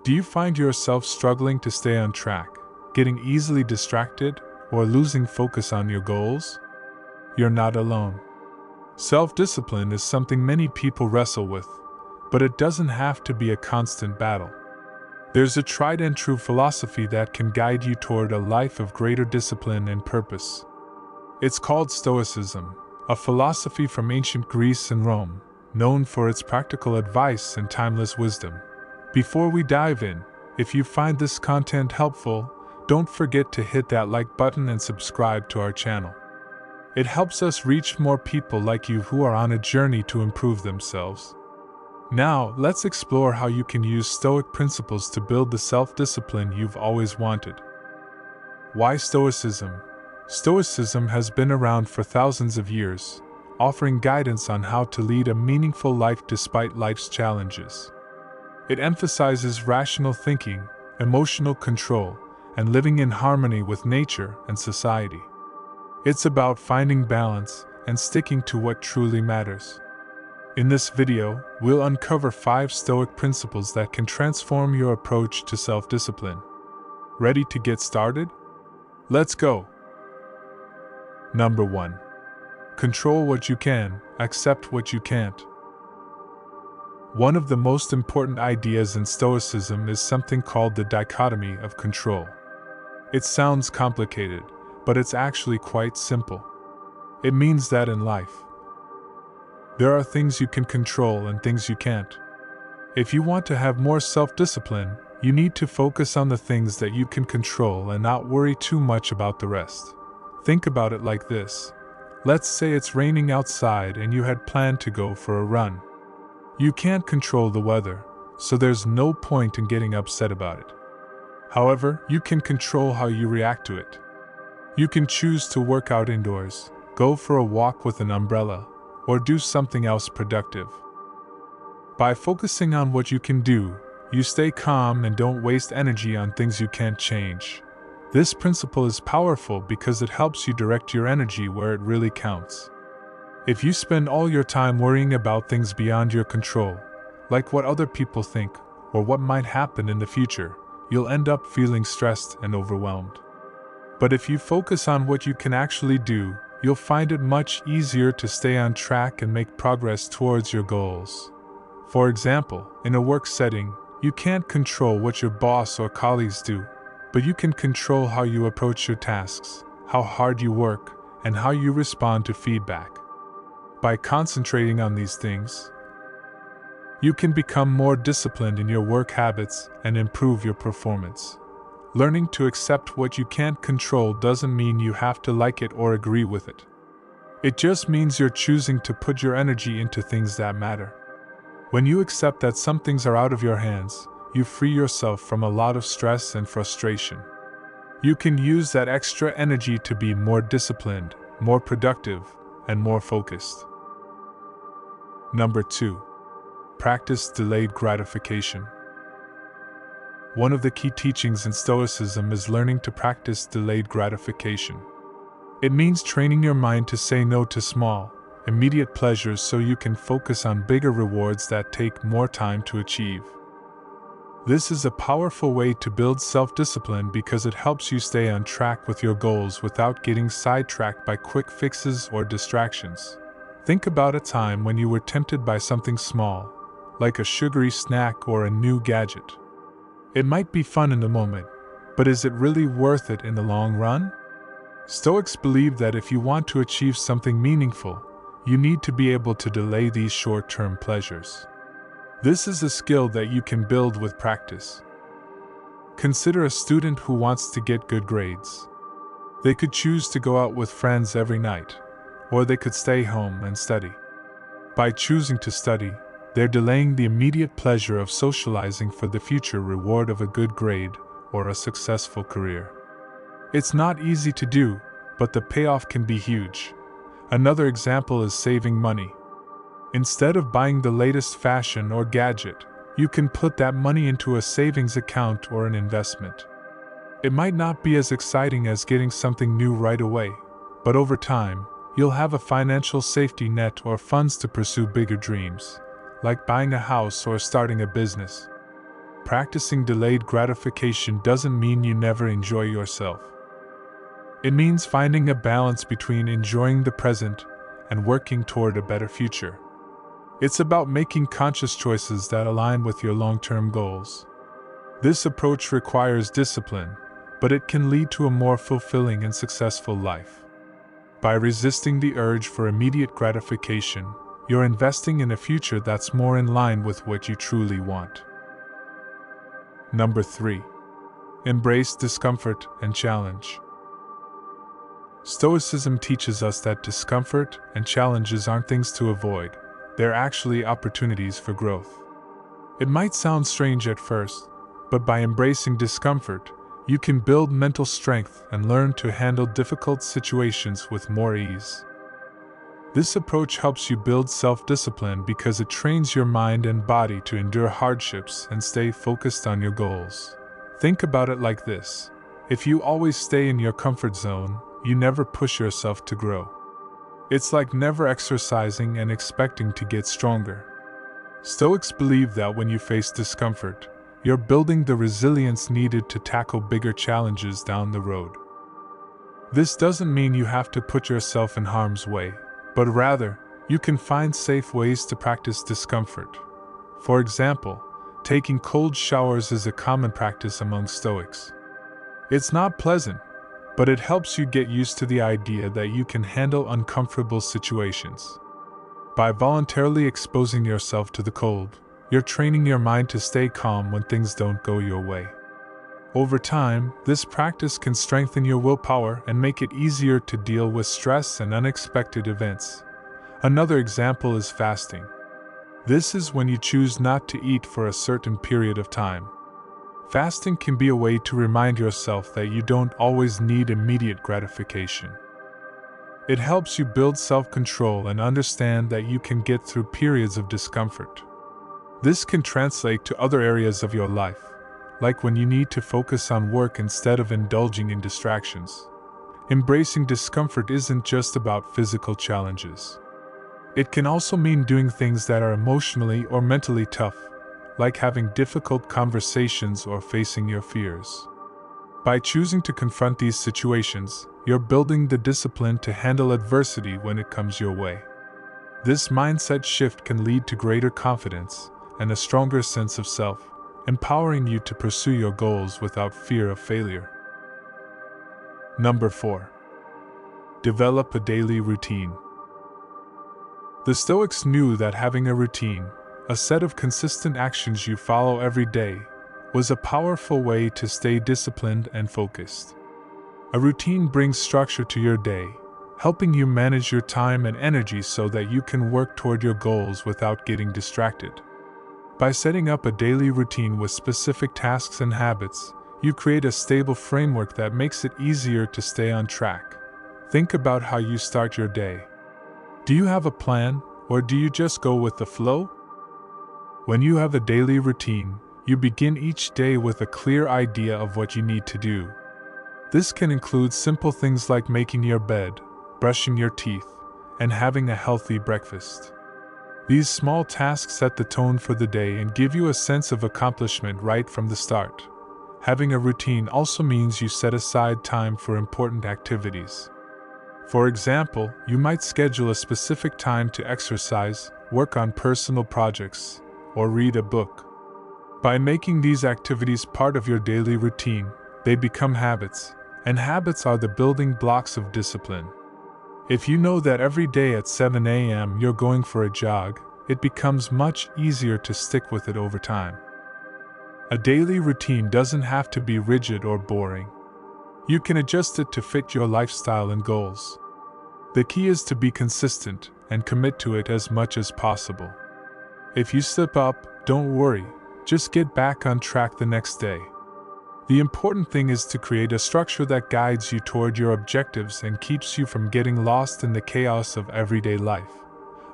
Do you find yourself struggling to stay on track, getting easily distracted, or losing focus on your goals? You're not alone. Self-discipline is something many people wrestle with, but it doesn't have to be a constant battle. There's a tried and true philosophy that can guide you toward a life of greater discipline and purpose. It's called Stoicism, a philosophy from ancient Greece and Rome, known for its practical advice and timeless wisdom. Before we dive in, if you find this content helpful, don't forget to hit that like button and subscribe to our channel. It helps us reach more people like you who are on a journey to improve themselves. Now, let's explore how you can use Stoic principles to build the self-discipline you've always wanted. Why Stoicism? Stoicism has been around for thousands of years, offering guidance on how to lead a meaningful life despite life's challenges. It emphasizes rational thinking, emotional control, and living in harmony with nature and society. It's about finding balance and sticking to what truly matters. In this video, we'll uncover 5 Stoic principles that can transform your approach to self-discipline. Ready to get started? Let's go! Number 1. Control what you can, accept what you can't. One of the most important ideas in Stoicism is something called the dichotomy of control. It sounds complicated, but it's actually quite simple. It means that in life, there are things you can control and things you can't. If you want to have more self-discipline, you need to focus on the things that you can control and not worry too much about the rest. Think about it like this. Let's say it's raining outside and you had planned to go for a run. You can't control the weather, so there's no point in getting upset about it. However, you can control how you react to it. You can choose to work out indoors, go for a walk with an umbrella, or do something else productive. By focusing on what you can do, you stay calm and don't waste energy on things you can't change. This principle is powerful because it helps you direct your energy where it really counts. If you spend all your time worrying about things beyond your control, like what other people think or what might happen in the future, you'll end up feeling stressed and overwhelmed. But if you focus on what you can actually do, you'll find it much easier to stay on track and make progress towards your goals. For example, in a work setting, you can't control what your boss or colleagues do, but you can control how you approach your tasks, how hard you work, and how you respond to feedback. By concentrating on these things, you can become more disciplined in your work habits and improve your performance. Learning to accept what you can't control doesn't mean you have to like it or agree with it. It just means you're choosing to put your energy into things that matter. When you accept that some things are out of your hands, you free yourself from a lot of stress and frustration. You can use that extra energy to be more disciplined, more productive, and more focused. Number 2. Practice delayed gratification. One of the key teachings in Stoicism is learning to practice delayed gratification. It means training your mind to say no to small, immediate pleasures so you can focus on bigger rewards that take more time to achieve. This is a powerful way to build self-discipline because it helps you stay on track with your goals without getting sidetracked by quick fixes or distractions. Think about a time when you were tempted by something small, like a sugary snack or a new gadget. It might be fun in the moment, but is it really worth it in the long run? Stoics believe that if you want to achieve something meaningful, you need to be able to delay these short-term pleasures. This is a skill that you can build with practice. Consider a student who wants to get good grades. They could choose to go out with friends every night, or they could stay home and study. By choosing to study, they're delaying the immediate pleasure of socializing for the future reward of a good grade or a successful career. It's not easy to do, but the payoff can be huge. Another example is saving money. Instead of buying the latest fashion or gadget, you can put that money into a savings account or an investment. It might not be as exciting as getting something new right away, but over time, you'll have a financial safety net or funds to pursue bigger dreams, like buying a house or starting a business. practicing delayed gratification doesn't mean you never enjoy yourself. It means finding a balance between enjoying the present and working toward a better future. It's about making conscious choices that align with your long-term goals. This approach requires discipline, but it can lead to a more fulfilling and successful life. By resisting the urge for immediate gratification, you're investing in a future that's more in line with what you truly want. Number 3. Embrace discomfort and challenge. Stoicism teaches us that discomfort and challenges aren't things to avoid, they're actually opportunities for growth. It might sound strange at first, but by embracing discomfort, you can build mental strength and learn to handle difficult situations with more ease. This approach helps you build self-discipline because it trains your mind and body to endure hardships and stay focused on your goals. Think about it like this: if you always stay in your comfort zone, you never push yourself to grow. It's like never exercising and expecting to get stronger. Stoics believe that when you face discomfort, you're building the resilience needed to tackle bigger challenges down the road. This doesn't mean you have to put yourself in harm's way, but rather, you can find safe ways to practice discomfort. For example, taking cold showers is a common practice among Stoics. It's not pleasant, but it helps you get used to the idea that you can handle uncomfortable situations. By voluntarily exposing yourself to the cold, you're training your mind to stay calm when things don't go your way. Over time, this practice can strengthen your willpower and make it easier to deal with stress and unexpected events. Another example is fasting. This is when you choose not to eat for a certain period of time. Fasting can be a way to remind yourself that you don't always need immediate gratification. It helps you build self-control and understand that you can get through periods of discomfort. This can translate to other areas of your life, like when you need to focus on work instead of indulging in distractions. Embracing discomfort isn't just about physical challenges. It can also mean doing things that are emotionally or mentally tough, like having difficult conversations or facing your fears. By choosing to confront these situations, you're building the discipline to handle adversity when it comes your way. This mindset shift can lead to greater confidence and a stronger sense of self, empowering you to pursue your goals without fear of failure. Number 4. Develop a daily routine. The Stoics knew that having a routine, a set of consistent actions you follow every day, was a powerful way to stay disciplined and focused. A routine brings structure to your day, helping you manage your time and energy so that you can work toward your goals without getting distracted. By setting up a daily routine with specific tasks and habits, you create a stable framework that makes it easier to stay on track. Think about how you start your day. Do you have a plan, or do you just go with the flow? When you have a daily routine, you begin each day with a clear idea of what you need to do. This can include simple things like making your bed, brushing your teeth, and having a healthy breakfast. These small tasks set the tone for the day and give you a sense of accomplishment right from the start. Having a routine also means you set aside time for important activities. For example, you might schedule a specific time to exercise, work on personal projects, or read a book. By making these activities part of your daily routine, they become habits, and habits are the building blocks of discipline. If you know that every day at 7 a.m. you're going for a jog, it becomes much easier to stick with it over time. A daily routine doesn't have to be rigid or boring. You can adjust it to fit your lifestyle and goals. The key is to be consistent and commit to it as much as possible. If you slip up, don't worry, just get back on track the next day. The important thing is to create a structure that guides you toward your objectives and keeps you from getting lost in the chaos of everyday life.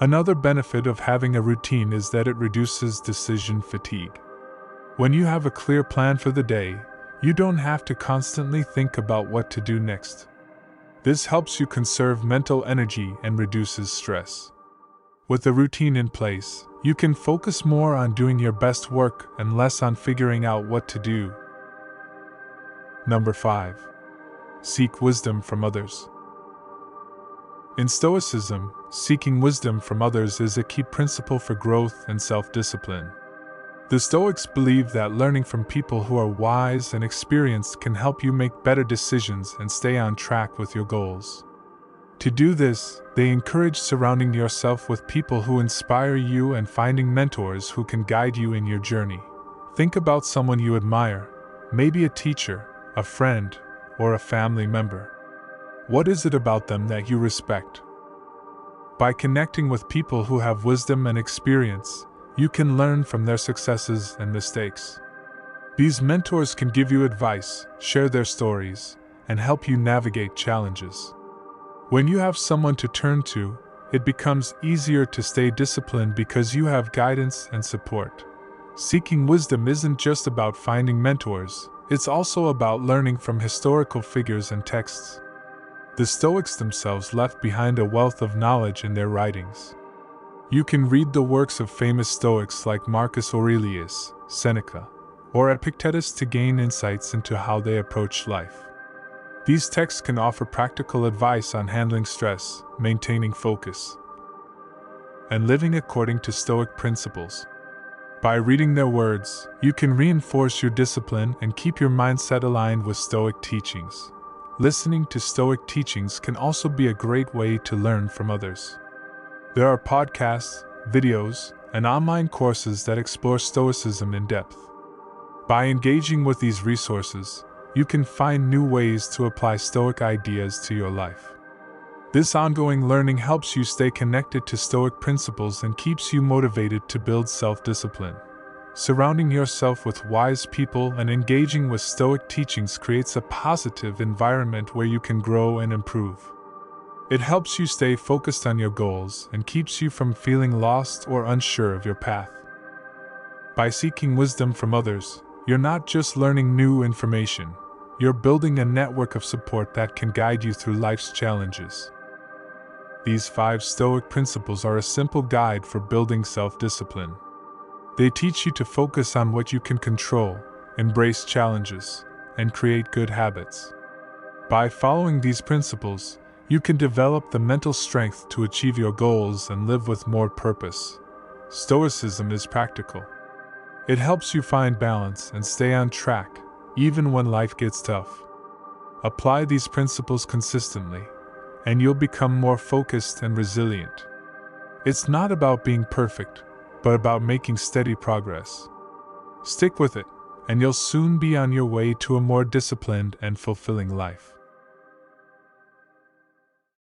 Another benefit of having a routine is that it reduces decision fatigue. When you have a clear plan for the day, you don't have to constantly think about what to do next. This helps you conserve mental energy and reduces stress. With a routine in place, you can focus more on doing your best work and less on figuring out what to do. Number 5. Seek wisdom from others. In Stoicism, seeking wisdom from others is a key principle for growth and self-discipline. The Stoics believe that learning from people who are wise and experienced can help you make better decisions and stay on track with your goals. To do this, they encourage surrounding yourself with people who inspire you and finding mentors who can guide you in your journey. Think about someone you admire, maybe a teacher, a friend, or a family member. What is it about them that you respect? By connecting with people who have wisdom and experience, you can learn from their successes and mistakes. These mentors can give you advice, share their stories, and help you navigate challenges. When you have someone to turn to, it becomes easier to stay disciplined because you have guidance and support. Seeking wisdom isn't just about finding mentors, it's also about learning from historical figures and texts. The Stoics themselves left behind a wealth of knowledge in their writings. You can read the works of famous Stoics like Marcus Aurelius, Seneca, or Epictetus to gain insights into how they approach life. These texts can offer practical advice on handling stress, maintaining focus, and living according to Stoic principles. By reading their words, you can reinforce your discipline and keep your mindset aligned with Stoic teachings. Listening to Stoic teachings can also be a great way to learn from others. There are podcasts, videos, and online courses that explore Stoicism in depth. By engaging with these resources, you can find new ways to apply Stoic ideas to your life. This ongoing learning helps you stay connected to Stoic principles and keeps you motivated to build self-discipline. Surrounding yourself with wise people and engaging with Stoic teachings creates a positive environment where you can grow and improve. It helps you stay focused on your goals and keeps you from feeling lost or unsure of your path. By seeking wisdom from others, you're not just learning new information, you're building a network of support that can guide you through life's challenges. These 5 Stoic principles are a simple guide for building self-discipline. They teach you to focus on what you can control, embrace challenges, and create good habits. By following these principles, you can develop the mental strength to achieve your goals and live with more purpose. Stoicism is practical. It helps you find balance and stay on track, even when life gets tough. Apply these principles consistently, and you'll become more focused and resilient. It's not about being perfect, but about making steady progress. Stick with it, and you'll soon be on your way to a more disciplined and fulfilling life.